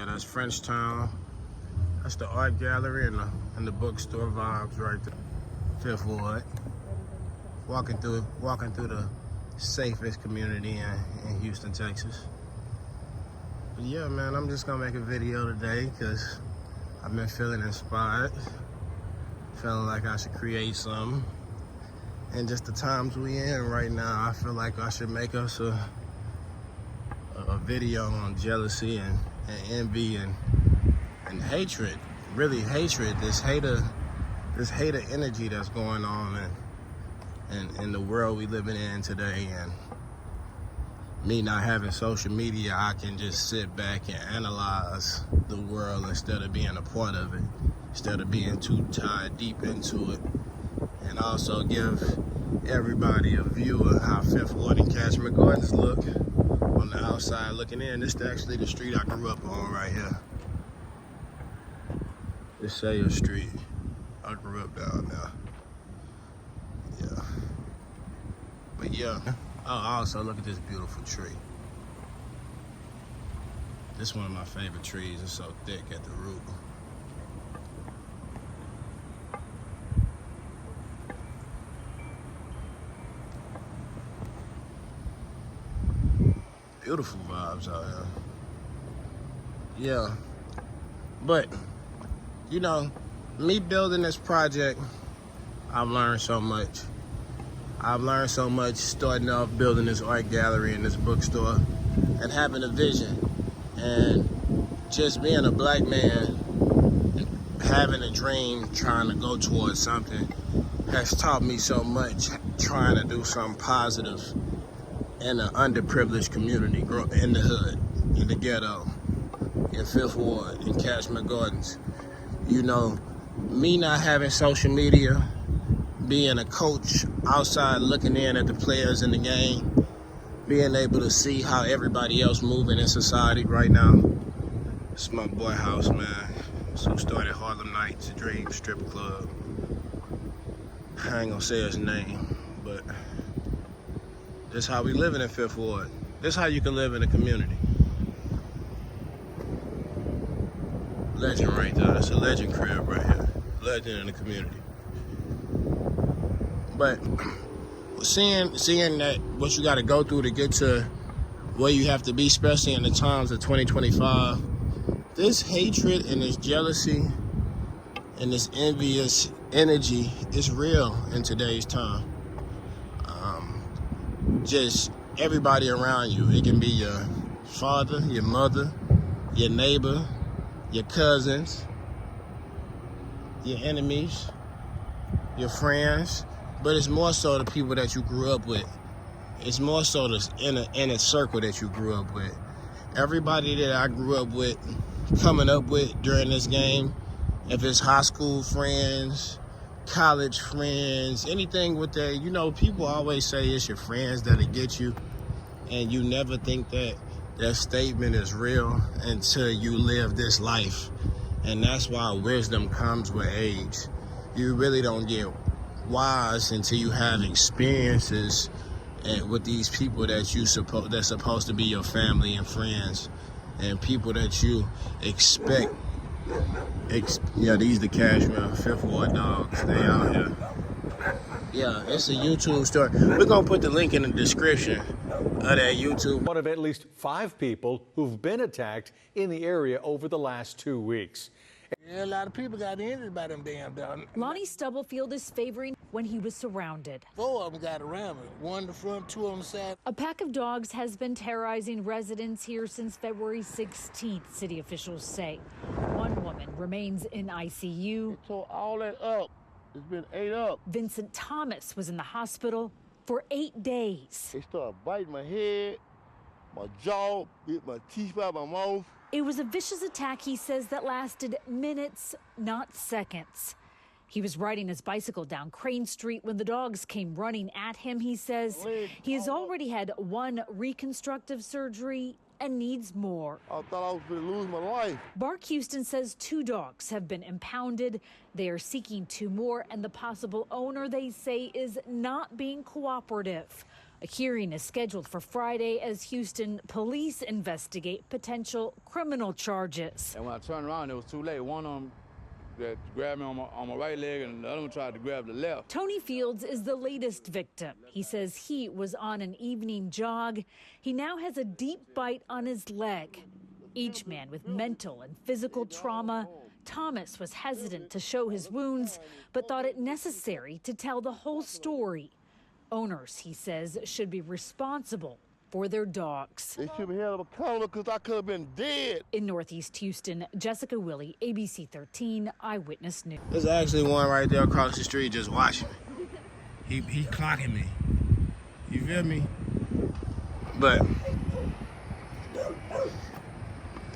Yeah, that's Frenchtown. That's the art gallery and the bookstore vibes right there. Fifth Ward. Walking through the safest community in Houston, Texas. But yeah, man, I'm just gonna make a video today because I've been feeling inspired, feeling like I should create something. And just the times we in right now, I feel like I should make us a video on jealousy and envy and hatred. Really hatred, this hater energy that's going on in the world we living in today. And me not having social media, I can just sit back and analyze the world instead of being a part of it, instead of being too tied deep into it. And also give everybody a view of how Fifth Ward and Kashmere Gardens look on the outside looking in. This is actually the street I grew up on right here. This Sayer Street. I grew up down there. Yeah. But yeah. Oh, also look at this beautiful tree. This is one of my favorite trees. It's so thick at the root. Beautiful vibes out here. Yeah. But, you know, me building this project, I've learned so much. I've learned so much starting off building this art gallery and this bookstore and having a vision. And just being a black man, having a dream, trying to go towards something has taught me so much, trying to do something positive in an underprivileged community, in the hood, in the ghetto, in Fifth Ward, in Kashmere Gardens. You know, me not having social media, being a coach outside looking in at the players in the game, being able to see how everybody else moving in society right now. It's my boy house, man. It's who started Harlem Nights, a Dream Strip Club. I ain't gonna say his name, but this is how we living in Fifth Ward. This is how you can live in a community. Legend right there. That's a legend crib right here. Legend in the community. But seeing that what you got to go through to get to where you have to be, especially in the times of 2025, this hatred and this jealousy and this envious energy is real in today's time. Just everybody around you. It can be your father, your mother, your neighbor, your cousins, your enemies, your friends, but it's more so the people that you grew up with. It's more so the inner circle that you grew up with. Everybody that I grew up with, coming up with during this game, if it's high school friends, college friends, anything with that, you know, people always say it's your friends that'll get you, and you never think that statement is real until you live this life. And that's why wisdom comes with age. You really don't get wise until you have experiences with these people that's supposed to be your family and friends and people that you expect. Yeah, these the Kashmere Fifth Ward dogs. They out here. Yeah, it's a YouTube story. We're gonna put the link in the description of that YouTube. One of at least 5 people who've been attacked in the area over the last 2 weeks. Yeah, a lot of people got injured by them damn dogs. Lonnie Stubblefield is favoring when he was surrounded. 4 of them got around me. 1 in the front, 2 on the side. A pack of dogs has been terrorizing residents here since February 16th, city officials say. One woman remains in ICU. So all that up, it's been 8 up. Vincent Thomas was in the hospital for 8 days. They started biting my head, my jaw, bit my teeth out my mouth. It was a vicious attack, he says, that lasted minutes, not seconds. He was riding his bicycle down Crane Street when the dogs came running at him. He says he has already had 1 reconstructive surgery and needs more. I thought I was going to lose my life. Bark Houston says 2 dogs have been impounded. They are seeking 2 more, and the possible owner, they say, is not being cooperative. A hearing is scheduled for Friday as Houston police investigate potential criminal charges. And when I turned around, it was too late. One of them that grabbed me on my right leg, and the other one tried to grab the left. Tony Fields is the latest victim. He says he was on an evening jog. He now has a deep bite on his leg. Each man with mental and physical trauma. Thomas was hesitant to show his wounds, but thought it necessary to tell the whole story. Owners, he says, should be responsible for their dogs. They should be held accountable because I could have been dead. In Northeast Houston, Jessica Willey, ABC 13 Eyewitness News. There's actually one right there across the street just watching me. He clocking me. You feel me? But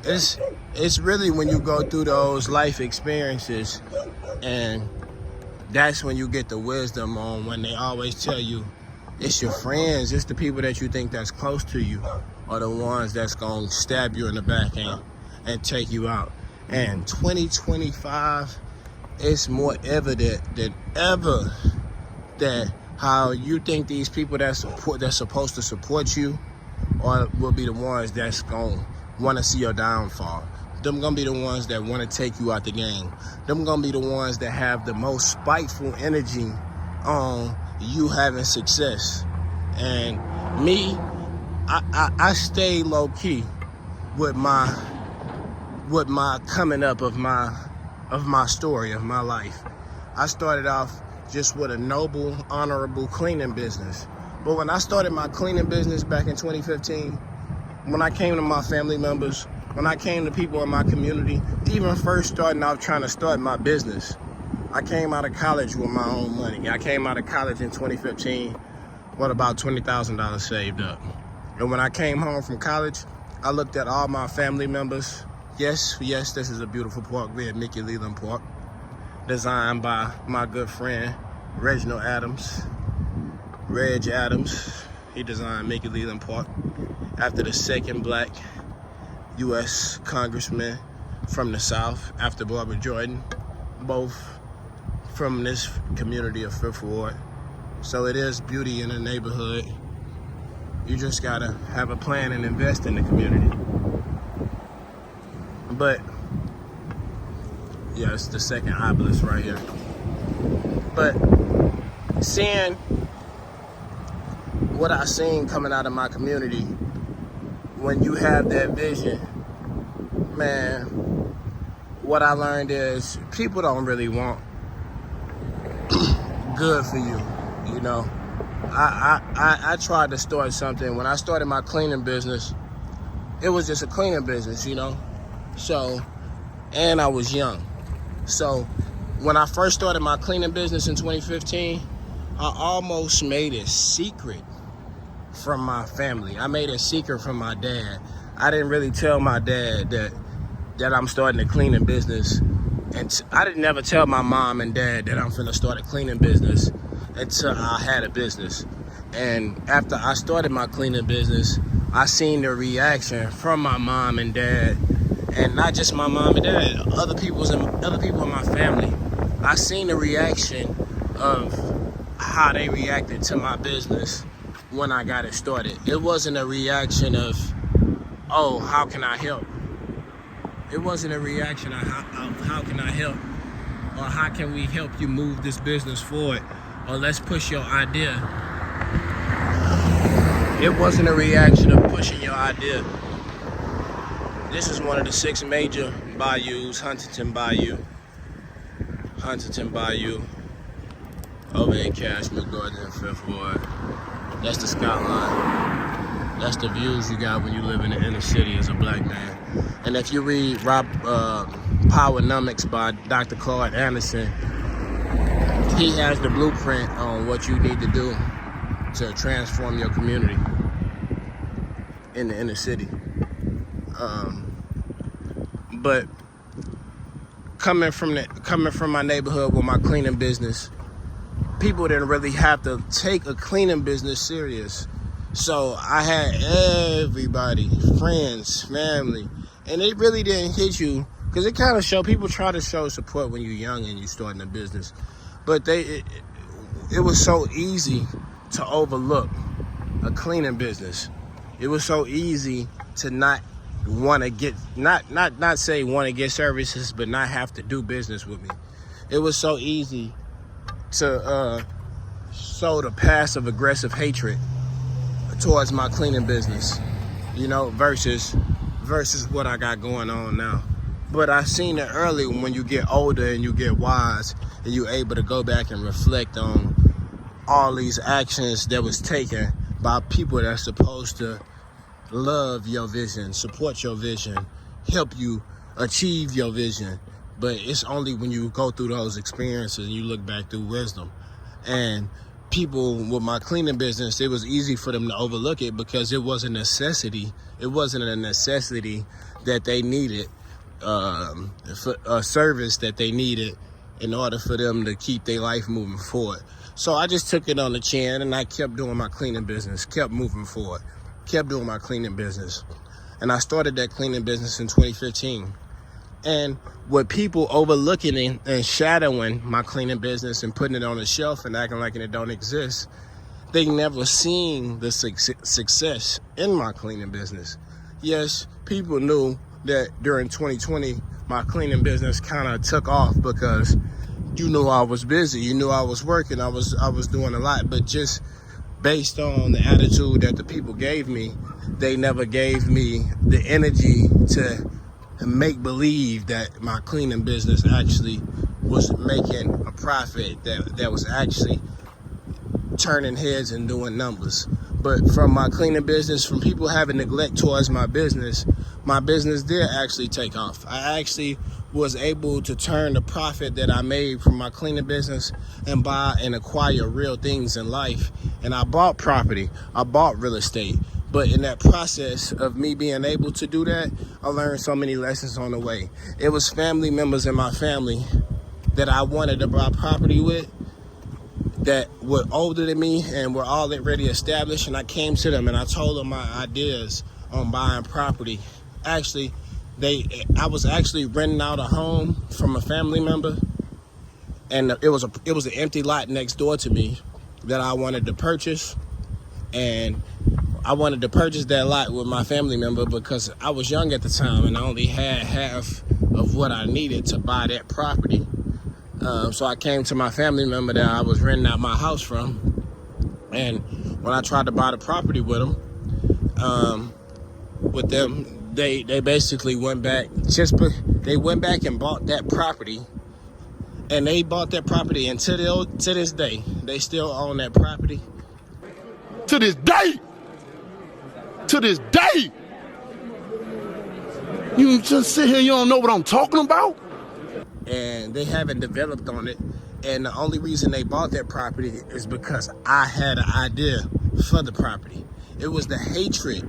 it's really when you go through those life experiences, and that's when you get the wisdom on when they always tell you it's your friends, it's the people that you think that's close to you are the ones that's gonna stab you in the back end and take you out. And 2025, it's more evident than ever that how you think these people that's supposed to support you will be the ones that's gonna want to see your downfall. Them gonna be the ones that want to take you out the game. Them gonna be the ones that have the most spiteful energy on you having success. And me, I stay low key with my coming up of my story of my life. I started off just with a noble, honorable cleaning business. But when I started my cleaning business back in 2015, when I came to my family members, when I came to people in my community, even first starting out trying to start my business, I came out of college with my own money. I came out of college in 2015 with about $20,000 saved up. And when I came home from college, I looked at all my family members. Yes, this is a beautiful park, Red Mickey Leland Park, designed by my good friend, Reginald Adams, Reg Adams. He designed Mickey Leland Park after the second black U.S. congressman from the South, after Barbara Jordan, both from this community of Fifth Ward. So it is beauty in the neighborhood. You just gotta have a plan and invest in the community. But yeah, it's the second obelisk right here. But seeing what I seen coming out of my community, when you have that vision, man, what I learned is people don't really want good for you, you know. I tried to start something. When I started my cleaning business, it was just a cleaning business, you know. So, and I was young. So when I first started my cleaning business in 2015, I almost made it secret from my family. I made it secret from my dad. I didn't really tell my dad that I'm starting a cleaning business. And I didn't never tell my mom and dad that I'm finna start a cleaning business until I had a business. And after I started my cleaning business, I seen the reaction from my mom and dad, and not just my mom and dad, other people in my family. I seen the reaction of how they reacted to my business when I got it started. It wasn't a reaction of, oh, how can I help? It wasn't a reaction of how can I help? Or how can we help you move this business forward? Or let's push your idea. It wasn't a reaction of pushing your idea. This is one of the 6 major bayous, Huntington Bayou, over in Kashmere Gardens, Fifth Ward. That's the skyline. That's the views you got when you live in the inner city as a black man. And if you read Powernomics by Dr. Claude Anderson, he has the blueprint on what you need to do to transform your community in the inner city. But coming from my neighborhood with my cleaning business, people didn't really have to take a cleaning business serious. So I had everybody, friends, family, and it really didn't hit you, because it kind of people try to show support when you're young and you're starting a business, but it was so easy to overlook a cleaning business. It was so easy to not want to get, not say want to get services, but not have to do business with me. It was so easy to sow the passive aggressive hatred towards my cleaning business, you know, versus what I got going on now. But I seen it early when you get older and you get wise and you're able to go back and reflect on all these actions that was taken by people that's supposed to love your vision, support your vision, help you achieve your vision. But it's only when you go through those experiences and you look back through wisdom. And people with my cleaning business, it was easy for them to overlook it because it was a necessity. It wasn't a necessity that they needed, for a service that they needed in order for them to keep their life moving forward. So I just took it on the chin and I kept doing my cleaning business, kept moving forward, kept doing my cleaning business. And I started that cleaning business in 2015. And with people overlooking and shadowing my cleaning business and putting it on the shelf and acting like it don't exist, they never seen the success in my cleaning business. Yes, people knew that during 2020, my cleaning business kind of took off because you knew I was busy, you knew I was working, I was doing a lot, but just based on the attitude that the people gave me, they never gave me the energy to make believe that my cleaning business actually was making a profit, that was actually turning heads and doing numbers. But from my cleaning business, from people having neglect towards my business did actually take off. I actually was able to turn the profit that I made from my cleaning business and buy and acquire real things in life. And I bought property, I bought real estate. But in that process of me being able to do that, I learned so many lessons on the way. It was family members in my family that I wanted to buy property with that were older than me and were already established. And I came to them and I told them my ideas on buying property. Actually, I was actually renting out a home from a family member, and it was an empty lot next door to me that I wanted to purchase. And I wanted to purchase that lot with my family member because I was young at the time and I only had half of what I needed to buy that property. So I came to my family member that I was renting out my house from, and when I tried to buy the property with them, they basically went back. They went back and bought that property, and they bought that property, and to this day, they still own that property. To this day! To this day! You just sit here, you don't know what I'm talking about? And they haven't developed on it. And the only reason they bought that property is because I had an idea for the property. It was the hatred,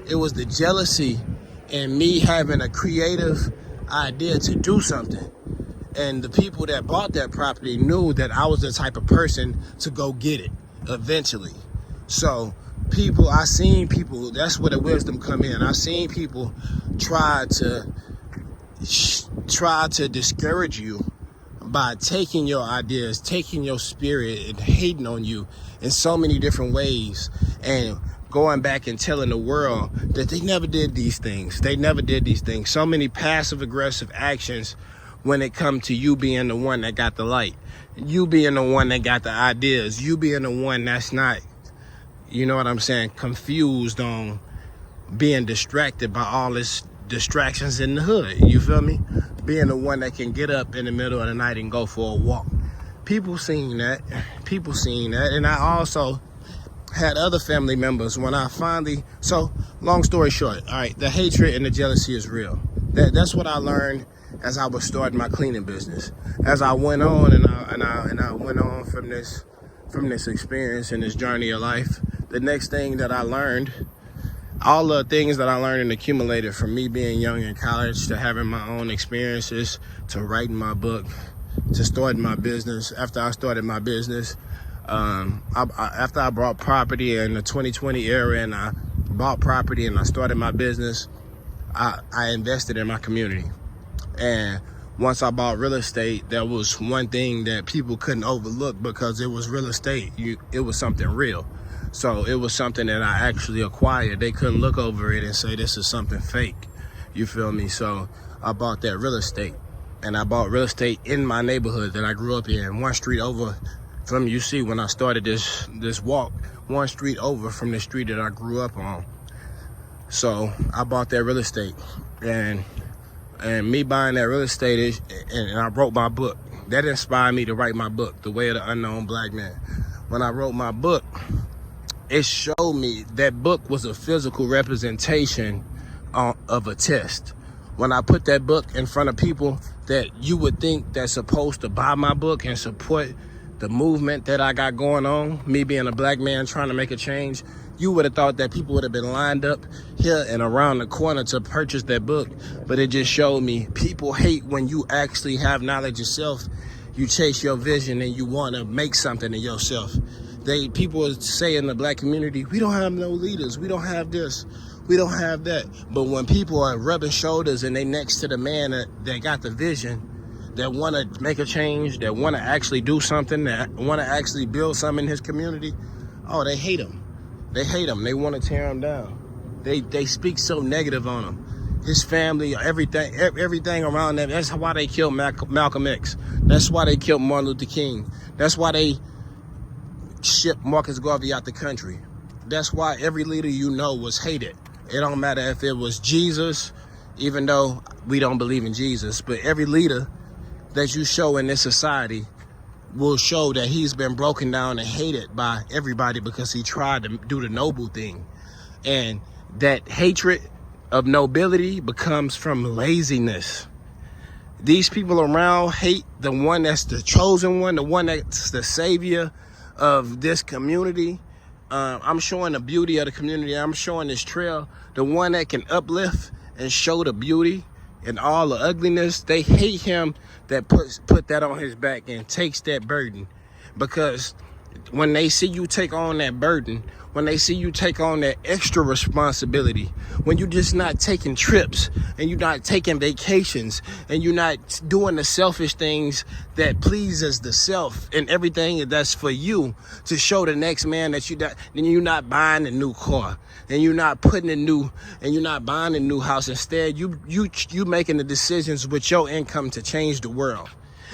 it was the jealousy, and me having a creative idea to do something. And the people that bought that property knew that I was the type of person to go get it eventually. So I seen people, that's where the wisdom come in. I seen people try to discourage you by taking your ideas, taking your spirit, and hating on you in so many different ways, and going back and telling the world that they never did these things. They never did these things. So many passive aggressive actions when it comes to you being the one that got the light, you being the one that got the ideas, you being the one that's not, you know what I'm saying, confused on being distracted by all this distractions in the hood. You feel me? Being the one that can get up in the middle of the night and go for a walk. People seen that. And I also had other family members when I finally, so long story short, all right, the hatred and the jealousy is real. That's what I learned as I was starting my cleaning business. As I went on and I went on from this experience and this journey of life, the next thing that I learned, all the things that I learned and accumulated from me being young in college to having my own experiences, to writing my book, to starting my business. After I started my business, after I bought property in the 2020 era and I bought property and I started my business, I invested in my community. And once I bought real estate, that was one thing that people couldn't overlook because it was real estate. It was something real. So it was something that I actually acquired. They couldn't look over it and say this is something fake. You feel me? So I bought that real estate. And I bought real estate in my neighborhood that I grew up in. One street over from, you see, when I started this walk, one street over from the street that I grew up on. So I bought that real estate. And me buying that real estate is, and I wrote my book. That inspired me to write my book, The Way of the Unknown Black Man. When I wrote my book, it showed me that book was a physical representation of a test. When I put that book in front of people that you would think that's supposed to buy my book and support the movement that I got going on, me being a black man trying to make a change, you would have thought that people would have been lined up here and around the corner to purchase that book. But it just showed me people hate when you actually have knowledge yourself. You chase your vision and you want to make something of yourself. People say in the black community, we don't have no leaders, we don't have this, we don't have that. But when people are rubbing shoulders and they next to the man that got the vision, that want to make a change, that want to actually do something, that want to actually build something in his community, oh, they hate him. They hate him. They want to tear him down. They speak so negative on him. His family, everything around them. That's why they killed Malcolm X. That's why they killed Martin Luther King. That's why they shipped Marcus Garvey out the country. That's why every leader you know was hated. It don't matter if it was Jesus, even though we don't believe in Jesus, but every leader that you show in this society will show that he's been broken down and hated by everybody because he tried to do the noble thing. And that hatred of nobility becomes from laziness. These people around hate the one that's the chosen one, the one that's the savior of this community. I'm showing the beauty of the community. I'm showing this trail, the one that can uplift and show the beauty and all the ugliness. They hate him that put that on his back and takes that burden. Because when they see you take on that burden, when they see you take on that extra responsibility, when you're just not taking trips and you're not taking vacations and you're not doing the selfish things that pleases the self and everything that's for you to show the next man that then you're not buying a new car and you're not putting a new, and you're not buying a new house. Instead, you making the decisions with your income to change the world.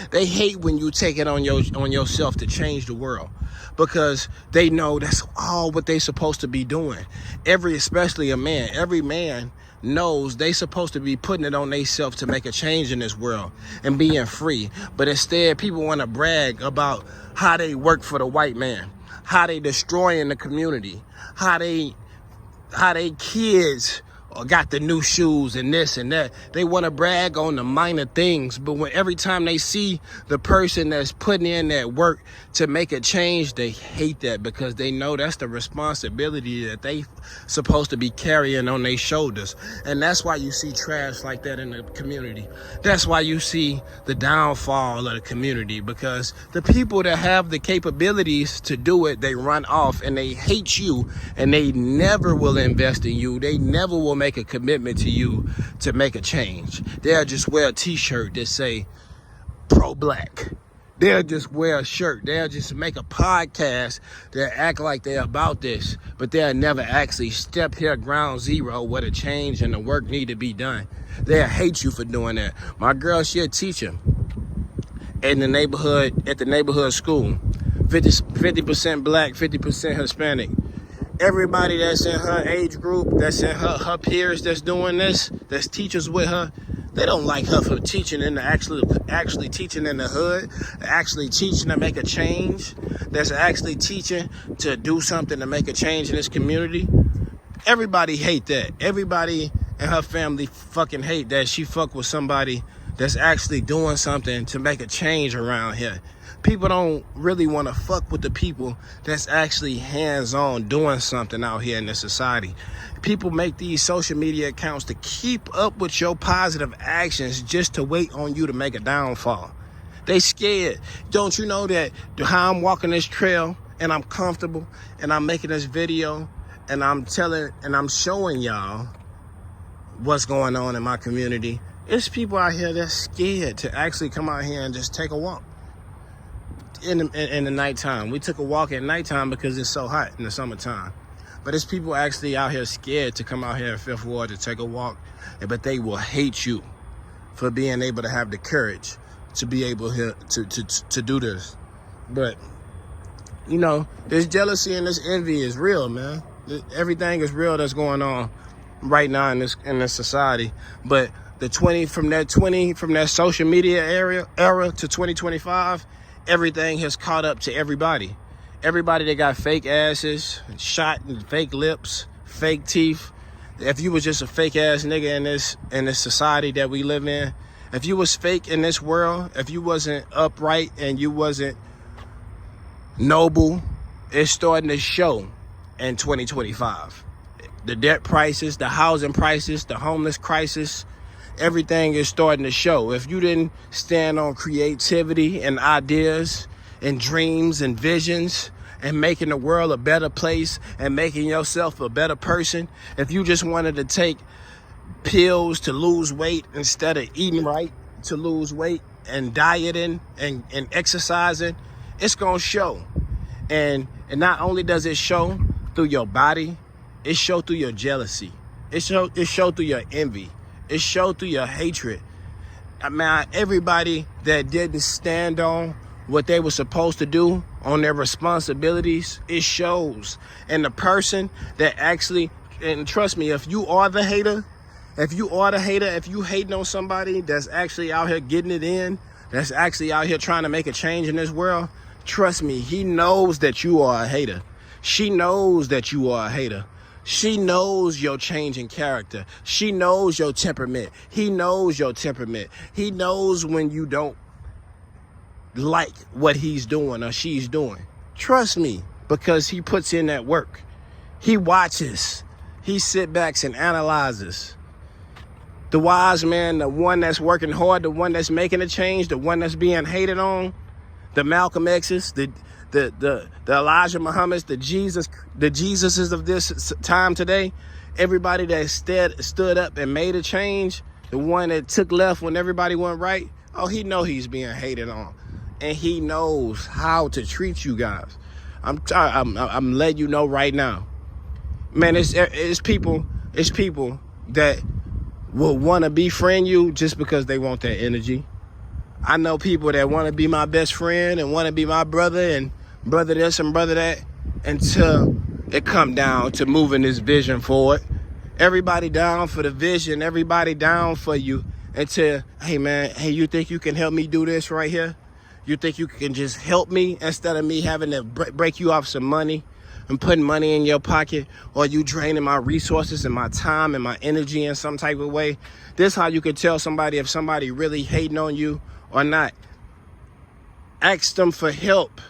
They hate when you take it on yourself to change the world, because they know that's all what they supposed to be doing. Especially a man, every man knows they supposed to be putting it on themselves to make a change in this world and being free. But instead, people want to brag about how they work for the white man, how they destroying the community, how they kids got the new shoes and this and that. They want to brag on the minor things, but every time they see the person that's putting in that work to make a change, they hate that, because they know that's the responsibility that they supposed to be carrying on their shoulders. And that's why you see trash like that in the community. That's why you see the downfall of the community, because the people that have the capabilities to do it, they run off and they hate you, and they never will invest in you. They never will make a commitment to you to make a change. They'll just wear a t-shirt that say pro-black. They'll just wear a shirt. They'll just make a podcast that act like they're about this, but they'll never actually step here ground zero where the change and the work need to be done. They'll hate you for doing that. My girl, she a teacher in the neighborhood, at the neighborhood school. 50% black, 50% Hispanic. Everybody that's in her age group, that's in her peers that's doing this, that's teachers with her, they don't like her for teaching in the actually teaching in the hood, actually teaching to make a change, that's actually teaching to do something to make a change in this community. Everybody hate that. Everybody in her family fucking hate that she fuck with somebody that's actually doing something to make a change around here. People don't really want to fuck with the people that's actually hands-on doing something out here in this society. People make these social media accounts to keep up with your positive actions just to wait on you to make a downfall. They scared. Don't you know that how I'm walking this trail and I'm comfortable and I'm making this video and I'm showing y'all what's going on in my community? It's people out here that's scared to actually come out here and just take a walk. in the nighttime. We took a walk at nighttime because it's so hot in the summertime. But it's people actually out here scared to come out here in Fifth Ward to take a walk, but they will hate you for being able to have the courage to be able to do this. But, you know, this jealousy and this envy is real, man. Everything is real that's going on right now in this society. But from that social media era to 2025, everything has caught up to everybody. Everybody that got fake asses, shot and fake lips, fake teeth. If you was just a fake ass nigga in this society that we live in, if you was fake in this world, if you wasn't upright and you wasn't noble, it's starting to show in 2025. The debt prices, the housing prices, the homeless crisis, everything is starting to show. If you didn't stand on creativity and ideas and dreams and visions and making the world a better place and making yourself a better person, if you just wanted to take pills to lose weight instead of eating right to lose weight and dieting and exercising, it's gonna show. And not only does it show through your body, it show through your jealousy. It show through your envy. It show through your hatred. I mean, everybody that didn't stand on what they were supposed to do, on their responsibilities, it shows. And the person that actually, and trust me, if you are the hater, if you hating on somebody that's actually out here getting it in, that's actually out here trying to make a change in this world, trust me, he knows that you are a hater. She knows that you are a hater. She knows your change in character. She knows your temperament. He knows your temperament. He knows when you don't like what he's doing or she's doing. Trust me, because he puts in that work. He watches. He sit backs and analyzes. The wise man, the one that's working hard, the one that's making a change, the one that's being hated on, the Malcolm X's, the Elijah Muhammad's, the Jesuses of this time today, everybody that stood up and made a change, the one that took left when everybody went right, oh, he know he's being hated on, and he knows how to treat you guys. I'm letting you know right now, man. It's people that will want to befriend you just because they want that energy. I know people that want to be my best friend and want to be my brother and brother this and brother that, until it come down to moving this vision forward. Everybody down for the vision, everybody down for you, until, hey man, hey, you think you can help me do this right here? You think you can just help me instead of me having to break you off some money and putting money in your pocket, or you draining my resources and my time and my energy in some type of way? This is how you could tell somebody if somebody really hating on you or not. Ask them for help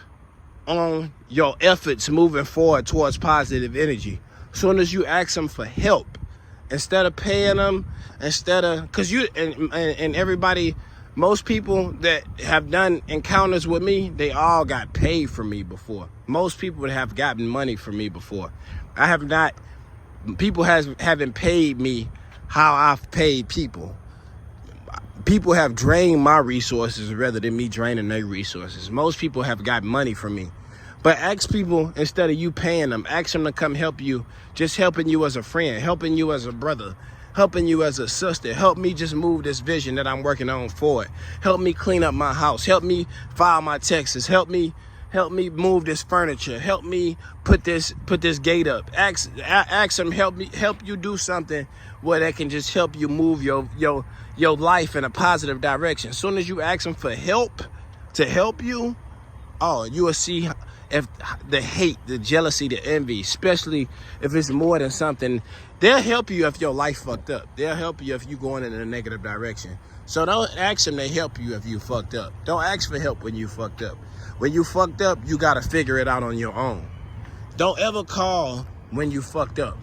on your efforts moving forward towards positive energy. As soon as you ask them for help, instead of paying them, because you and everybody, most people that have done encounters with me, they all got paid from me before. Most people have gotten money from me before. I have not. People haven't paid me how I've paid people. People have drained my resources rather than me draining their resources. Most people have got money from me. But ask people, instead of you paying them, ask them to come help you, just helping you as a friend, helping you as a brother, helping you as a sister. Help me just move this vision that I'm working on forward. Help me clean up my house. Help me file my taxes. Help me move this furniture. Help me put this gate up. Ask them, help you do something where they can just help you move your life in a positive direction. As soon as you ask them for help to help you, oh, you will see if the hate, the jealousy, the envy, especially if it's more than something, they'll help you if your life fucked up. They'll help you if you're going in a negative direction. So don't ask them to help you if you fucked up. Don't ask for help when you fucked up. When you fucked up, you got to figure it out on your own. Don't ever call when you fucked up.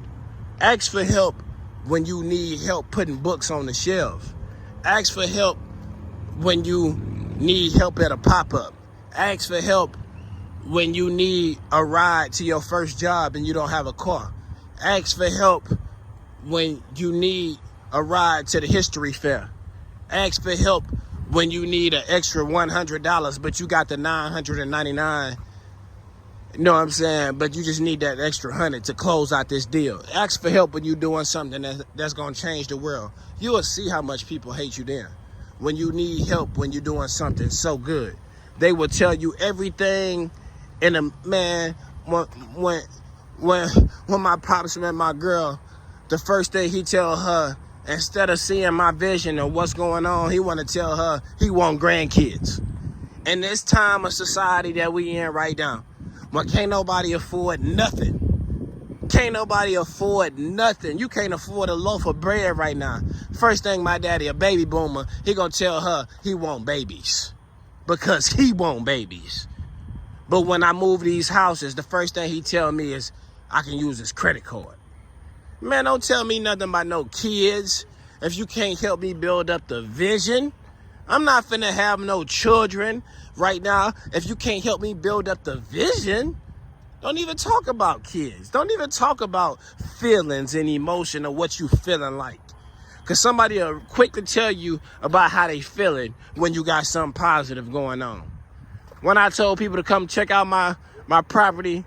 Ask for help when you need help putting books on the shelf. Ask for help when you need help at a pop-up. Ask for help when you need a ride to your first job and you don't have a car. Ask for help when you need a ride to the history fair. Ask for help when you need an extra $100, but you got the $999. You know what I'm saying? But you just need that extra 100 to close out this deal. Ask for help when you're doing something that's going to change the world. You will see how much people hate you then. When you need help, when you're doing something so good, they will tell you everything. And man, when my pops met my girl, the first thing he tell her, instead of seeing my vision of what's going on, he want to tell her he want grandkids. In this time of society that we in right now, when can't nobody afford nothing. Can't nobody afford nothing. You can't afford a loaf of bread right now. First thing my daddy, a baby boomer, he gonna tell her he want babies. Because he want babies. But when I move these houses, the first thing he tell me is I can use his credit card. Man, don't tell me nothing about no kids. If you can't help me build up the vision, I'm not finna have no children right now. If you can't help me build up the vision, don't even talk about kids. Don't even talk about feelings and emotion or what you feeling like. Because somebody will quick to tell you about how they feeling when you got something positive going on. When I told people to come check out my property,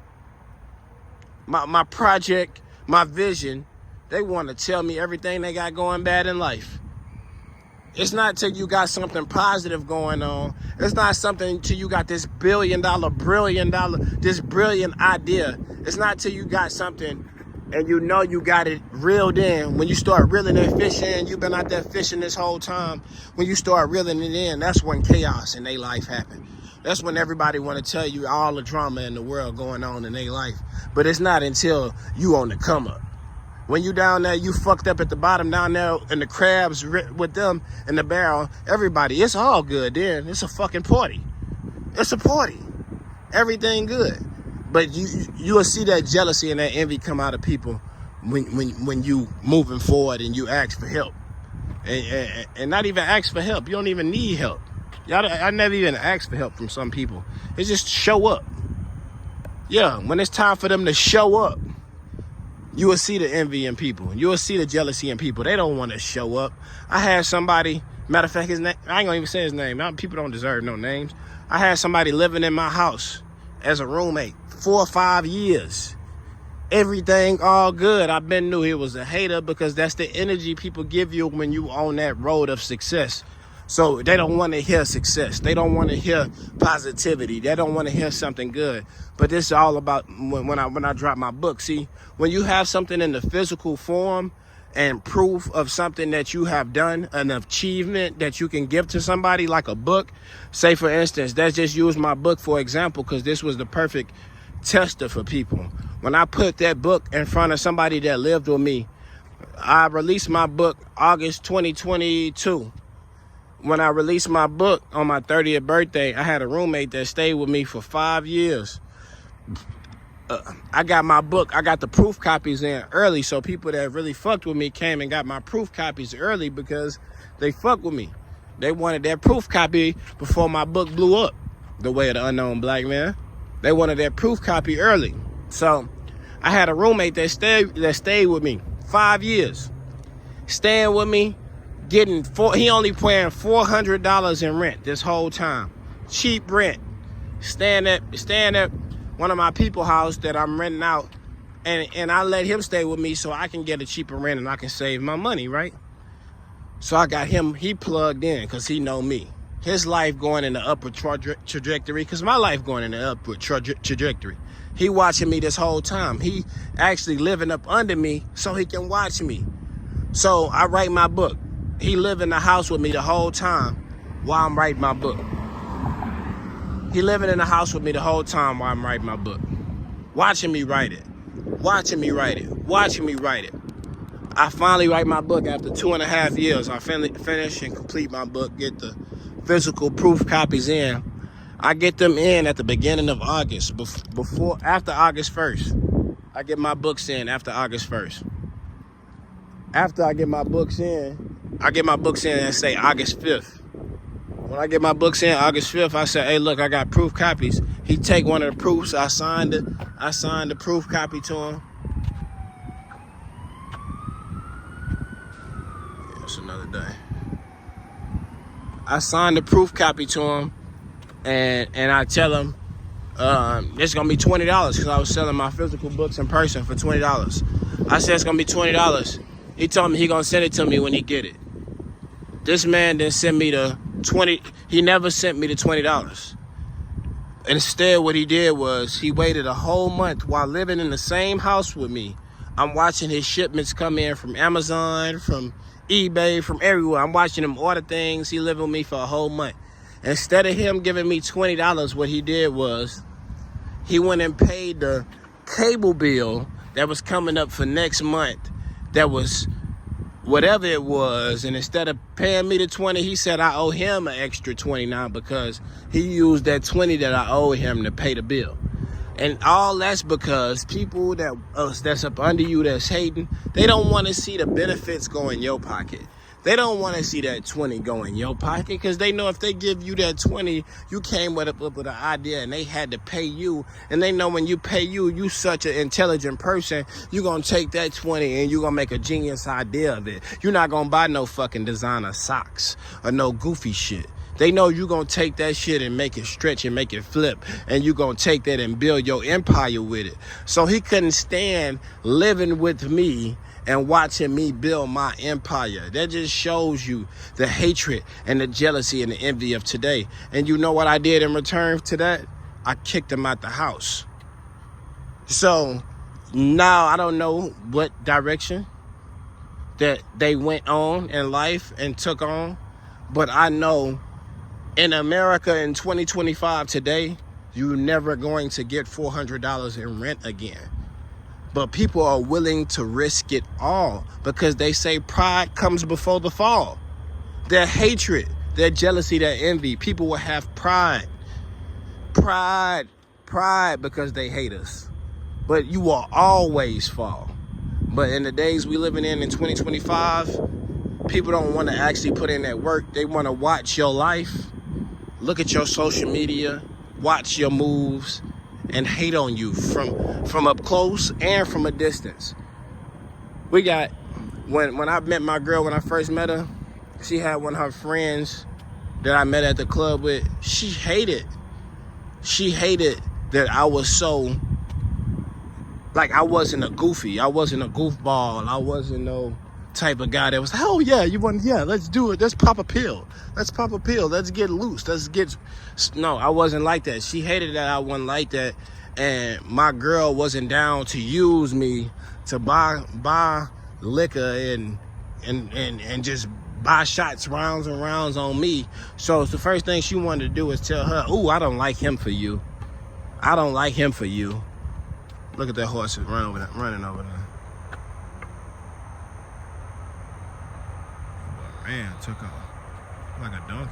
my project, my vision, they want to tell me everything they got going bad in life. It's not till you got something positive going on. It's not something till you got this brilliant idea. It's not till you got something and you know you got it reeled in. When you start reeling that fish in, you've been out there fishing this whole time. When you start reeling it in, that's when chaos in their life happens. That's when everybody want to tell you all the drama in the world going on in their life. But it's not until you on the come up. When you down there, you fucked up at the bottom down there and the crabs with them in the barrel, everybody, it's all good then. It's a fucking party. It's a party. Everything good. But you will see that jealousy and that envy come out of people when you moving forward and you ask for help. And not even ask for help. You don't even need help. I never even asked for help from some people. It's just show up. Yeah, when it's time for them to show up, you will see the envy in people. You will see the jealousy in people. They don't want to show up. I had somebody, matter of fact, his name, I ain't gonna even say his name. People don't deserve no names. I had somebody living in my house as a roommate 4 or 5 years. Everything all good. I been knew he was a hater because that's the energy people give you when you on that road of success. So they don't want to hear success. They don't want to hear positivity. They don't want to hear something good. But this is all about when I drop my book. See, when you have something in the physical form and proof of something that you have done, an achievement that you can give to somebody, like a book. Say, for instance, let's just use my book for example, because this was the perfect tester for people. When I put that book in front of somebody that lived with me, I released my book August 2022. When I released my book on my 30th birthday, I had a roommate that stayed with me for 5 years. I got my book, I got the proof copies in early, so people that really fucked with me came and got my proof copies early because they fucked with me. They wanted that proof copy before my book blew up, The Way of the Unknown Black Man. They wanted that proof copy early. So I had a roommate that stayed with me 5 years, staying with me. He only paying $400 in rent this whole time. Cheap rent. Staying at one of my people's house that I'm renting out, and I let him stay with me so I can get a cheaper rent and I can save my money, right? So I got him, he plugged in because he know me. His life going in the upward trajectory because my life going in the upward trajectory. He watching me this whole time. He actually living up under me so he can watch me. So I write my book. He live in the house with me the whole time while I'm writing my book. He living in the house with me the whole time while I'm writing my book. Watching me write it. Watching me write it. Watching me write it. I finally write my book after 2.5 years. I finish and complete my book, get the physical proof copies in. I get them in at the beginning of August, after August 1st. I get my books in after August 1st. After I get my books in, and say August 5th. When I get my books in August 5th, I say, hey, look, I got proof copies. He take one of the proofs. I signed the proof copy to him. Yeah, it's another day. I signed the proof copy to him, and I tell him it's gonna be $20 because I was selling my physical books in person for $20. I said it's gonna be $20. He told me he gonna send it to me when he get it. This man didn't send me the $20. He never sent me the $20. Instead, what he did was he waited a whole month while living in the same house with me. I'm watching his shipments come in from Amazon, from eBay, from everywhere. I'm watching him order things. He lived with me for a whole month. Instead of him giving me $20, what he did was he went and paid the cable bill that was coming up for next month. That was whatever it was. And instead of paying me the 20, he said I owe him an extra 20 now because he used that 20 that I owe him to pay the bill. And all that's because people that's up under you that's hating, they don't want to see the benefits go in your pocket. They don't want to see that 20 go in your pocket because they know if they give you that 20, you came up with an idea and they had to pay you. And they know when you pay you such an intelligent person, you're going to take that 20 and you're going to make a genius idea of it. You're not going to buy no fucking designer socks or no goofy shit. They know you're going to take that shit and make it stretch and make it flip. And you're going to take that and build your empire with it. So he couldn't stand living with me and watching me build my empire. That just shows you the hatred and the jealousy and the envy of today. And you know what I did in return to that? I kicked him out the house. So now I don't know what direction that they went on in life and took on. But I know in America in 2025 today, you're never going to get $400 in rent again. But people are willing to risk it all because they say pride comes before the fall. Their hatred, their jealousy, their envy. People will have pride. Pride because they hate us. But you will always fall. But in the days we living in 2025, people don't want to actually put in that work. They want to watch your life, look at your social media, watch your moves, and hate on you from up close and from a distance. We got, when I met my girl, when I first met her, she had one of her friends that I met at the club with. She hated that I was so, like, I wasn't a goofy. I wasn't a goofball. I wasn't no type of guy that was, oh yeah, let's do it. Let's pop a pill. Let's get loose. No, I wasn't like that. She hated that I wasn't like that. And my girl wasn't down to use me to buy liquor and just buy shots, rounds and rounds on me. So the first thing she wanted to do was tell her, ooh, I don't like him for you. I don't like him for you. Look at that horse running over there. Man, took off like a donkey.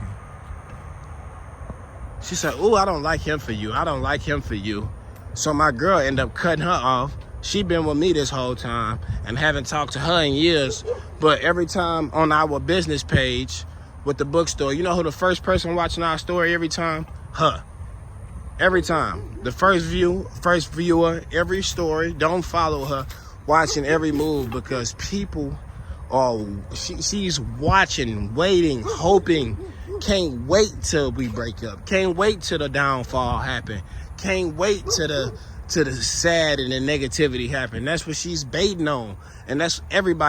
She said, ooh, I don't like him for you. I don't like him for you. So my girl ended up cutting her off. She been with me this whole time and haven't talked to her in years. But every time on our business page with the bookstore, you know who the first person watching our story every time? Her. Every time. The first viewer, every story. Don't follow her. Watching every move because people are, she's watching, waiting, hoping. Can't wait till we break up. Can't wait till the downfall happen. Can't wait till the sad and the negativity happen. That's what she's baiting on. And that's everybody.